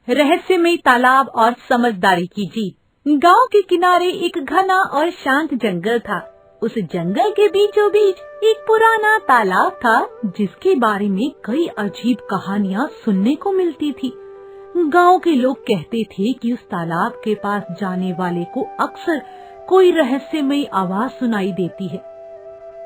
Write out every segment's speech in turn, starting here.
रहस्यमय तालाब और समझदारी की जीत। गांव के किनारे एक घना और शांत जंगल था। उस जंगल के बीचों बीच एक पुराना तालाब था, जिसके बारे में कई अजीब कहानियां सुनने को मिलती थी। गांव के लोग कहते थे कि उस तालाब के पास जाने वाले को अक्सर कोई रहस्यमय आवाज सुनाई देती है।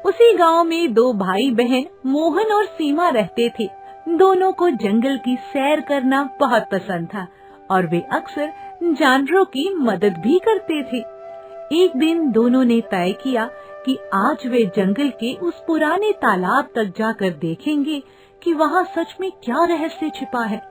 उसी गांव में दो भाई बहन मोहन और सीमा रहते थे। दोनों को जंगल की सैर करना बहुत पसंद था और वे अक्सर जानवरों की मदद भी करते थे। एक दिन दोनों ने तय किया कि आज वे जंगल के उस पुराने तालाब तक जाकर देखेंगे कि वहाँ सच में क्या रहस्य छिपा है।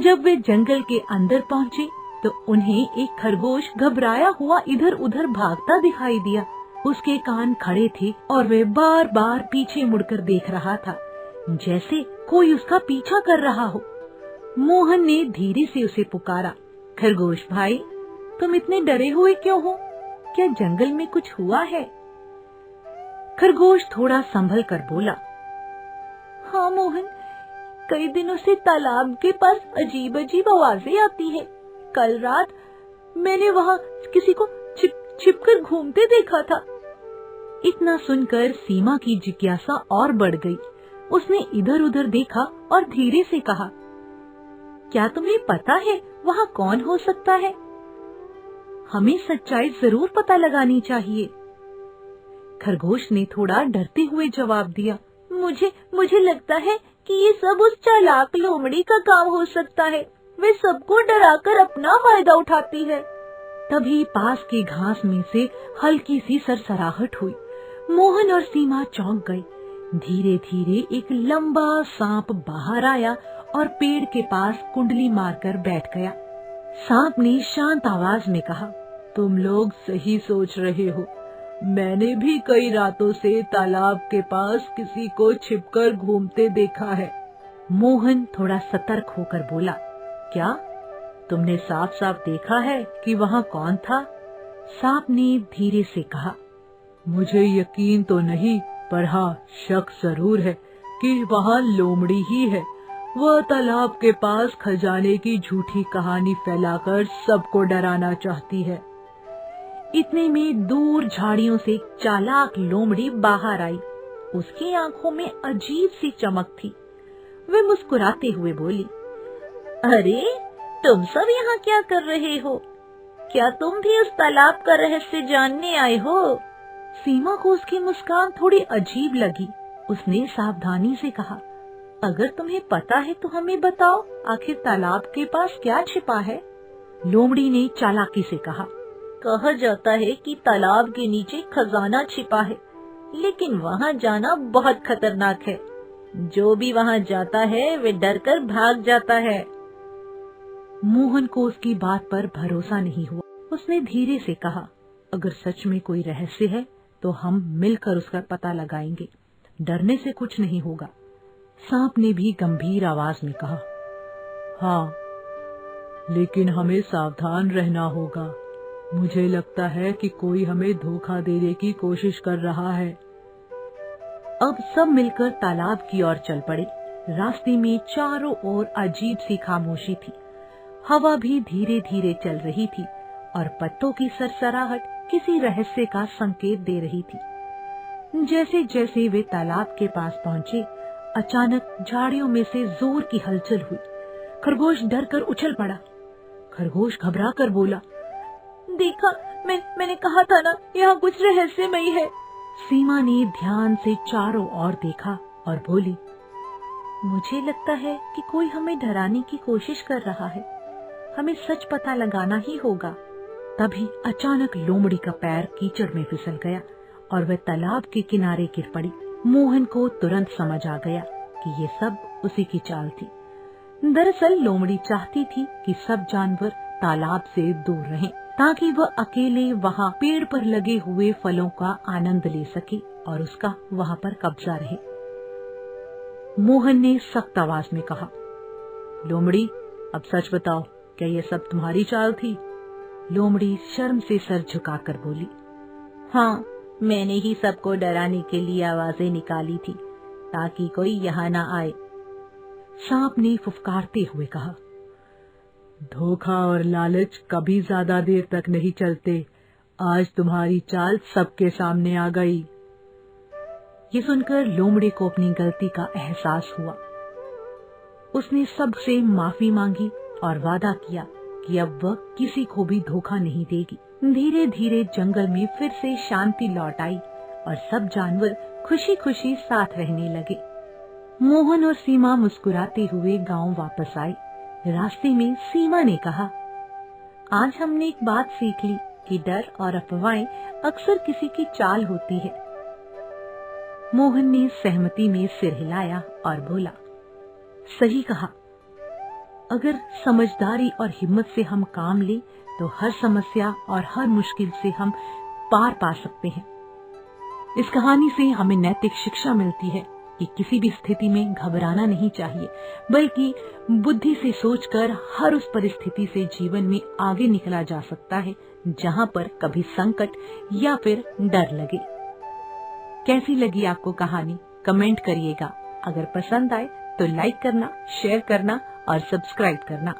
जब वे जंगल के अंदर पहुँचे तो उन्हें एक खरगोश घबराया हुआ इधर उधर भागता दिखाई दिया। उसके कान खड़े थे और वे बार बार पीछे मुड़कर देख रहा था, जैसे कोई उसका पीछा कर रहा हो। मोहन ने धीरे से उसे पुकारा, खरगोश भाई, तुम इतने डरे हुए क्यों हो? क्या जंगल में कुछ हुआ है? खरगोश थोड़ा संभल कर बोला, हाँ मोहन, कई दिनों से तालाब के पास अजीब अजीब आवाजें आती है। कल रात मैंने वहाँ किसी को छिपकर घूमते देखा था। इतना सुनकर सीमा की जिज्ञासा और बढ़ गई। उसने इधर उधर देखा और धीरे से कहा, क्या तुम्हें पता है वहाँ कौन हो सकता है? हमें सच्चाई जरूर पता लगानी चाहिए। खरगोश ने थोड़ा डरते हुए जवाब दिया, मुझे लगता है कि ये सब उस चालाक लोमड़ी का काम हो सकता है। वे सबको डराकर अपना फायदा उठाती है। तभी पास के घास में से हल्की सी सरसराहट हुई। मोहन और सीमा चौंक गए। धीरे धीरे एक लंबा सांप बाहर आया और पेड़ के पास कुंडली मारकर बैठ गया। सांप ने शांत आवाज में कहा, तुम लोग सही सोच रहे हो। मैंने भी कई रातों से तालाब के पास किसी को छिपकर घूमते देखा है। मोहन थोड़ा सतर्क होकर बोला, क्या तुमने साफ साफ देखा है कि वहाँ कौन था? सांप ने धीरे से कहा, मुझे यकीन तो नहीं, पर हाँ, शक जरूर है कि वहाँ लोमड़ी ही है। वह तालाब के पास खजाने की झूठी कहानी फैलाकर सबको डराना चाहती है। इतने में दूर झाड़ियों से चालाक लोमड़ी बाहर आई। उसकी आंखों में अजीब सी चमक थी। वे मुस्कुराते हुए बोली, अरे तुम सब यहाँ क्या कर रहे हो? क्या तुम भी उस तालाब का रहस्य जानने आए हो? सीमा को उसकी मुस्कान थोड़ी अजीब लगी। उसने सावधानी से कहा, अगर तुम्हें पता है तो हमें बताओ, आखिर तालाब के पास क्या छिपा है? लोमड़ी ने चालाकी से कहा, कहा जाता है कि तालाब के नीचे खजाना छिपा है, लेकिन वहाँ जाना बहुत खतरनाक है। जो भी वहाँ जाता है वे डरकर भाग जाता है। मोहन को उसकी बात पर भरोसा नहीं हुआ। उसने धीरे से कहा, अगर सच में कोई रहस्य है तो हम मिलकर उसका पता लगाएंगे। डरने से कुछ नहीं होगा। सांप ने भी गंभीर आवाज में कहा, हाँ, लेकिन हमें सावधान रहना होगा। मुझे लगता है कि कोई हमें धोखा देने की कोशिश कर रहा है। अब सब मिलकर तालाब की ओर चल पड़े। रास्ते में चारों ओर अजीब सी खामोशी थी। हवा भी धीरे धीरे चल रही थी और पत्तों की सरसराहट किसी रहस्य का संकेत दे रही थी। जैसे जैसे वे तालाब के पास पहुँचे, अचानक झाड़ियों में से जोर की हलचल हुई। खरगोश डर कर उछल पड़ा। खरगोश घबरा कर बोला, देखा, मैंने कहा था ना, यहाँ कुछ रहस्यमय है। सीमा ने ध्यान से चारों ओर देखा और बोली, मुझे लगता है कि कोई हमें डराने की कोशिश कर रहा है। हमें सच पता लगाना ही होगा। तभी अचानक लोमड़ी का पैर कीचड़ में फिसल गया और वह तालाब के किनारे गिर पड़ी। मोहन को तुरंत समझ आ गया कि ये सब उसी की चाल थी। दरअसल लोमड़ी चाहती थी कि सब जानवर तालाब से दूर रहें, ताकि वह अकेले वहाँ पेड़ पर लगे हुए फलों का आनंद ले सके और उसका वहाँ पर कब्जा रहे। मोहन ने सख्त आवाज में कहा, लोमड़ी, अब सच बताओ, क्या ये सब तुम्हारी चाल थी? लोमड़ी शर्म से सर झुकाकर बोली, हाँ, मैंने ही सबको डराने के लिए आवाजें निकाली थी, ताकि कोई यहाँ न आए। सांप ने फुफकारते हुए कहा, धोखा और लालच कभी ज्यादा देर तक नहीं चलते। आज तुम्हारी चाल सबके सामने आ गई। ये सुनकर लोमड़ी को अपनी गलती का एहसास हुआ। उसने सबसे माफी मांगी और वादा किया कि अब वह किसी को भी धोखा नहीं देगी। धीरे धीरे जंगल में फिर से शांति लौट आई और सब जानवर खुशी खुशी साथ रहने लगे। मोहन और सीमा मुस्कुराते हुए गांव वापस आए। रास्ते में सीमा ने कहा, आज हमने एक बात सीख ली कि डर और अफवाहें अक्सर किसी की चाल होती है। मोहन ने सहमति में सिर हिलाया और बोला, सही कहा। अगर समझदारी और हिम्मत से हम काम लें तो हर समस्या और हर मुश्किल से हम पार पा सकते हैं। इस कहानी से हमें नैतिक शिक्षा मिलती है कि किसी भी स्थिति में घबराना नहीं चाहिए, बल्कि बुद्धि से सोचकर हर उस परिस्थिति से जीवन में आगे निकला जा सकता है जहां पर कभी संकट या फिर डर लगे। कैसी लगी आपको कहानी? कमेंट करिएगा। अगर पसंद आए तो लाइक करना, शेयर करना और सब्सक्राइब करना।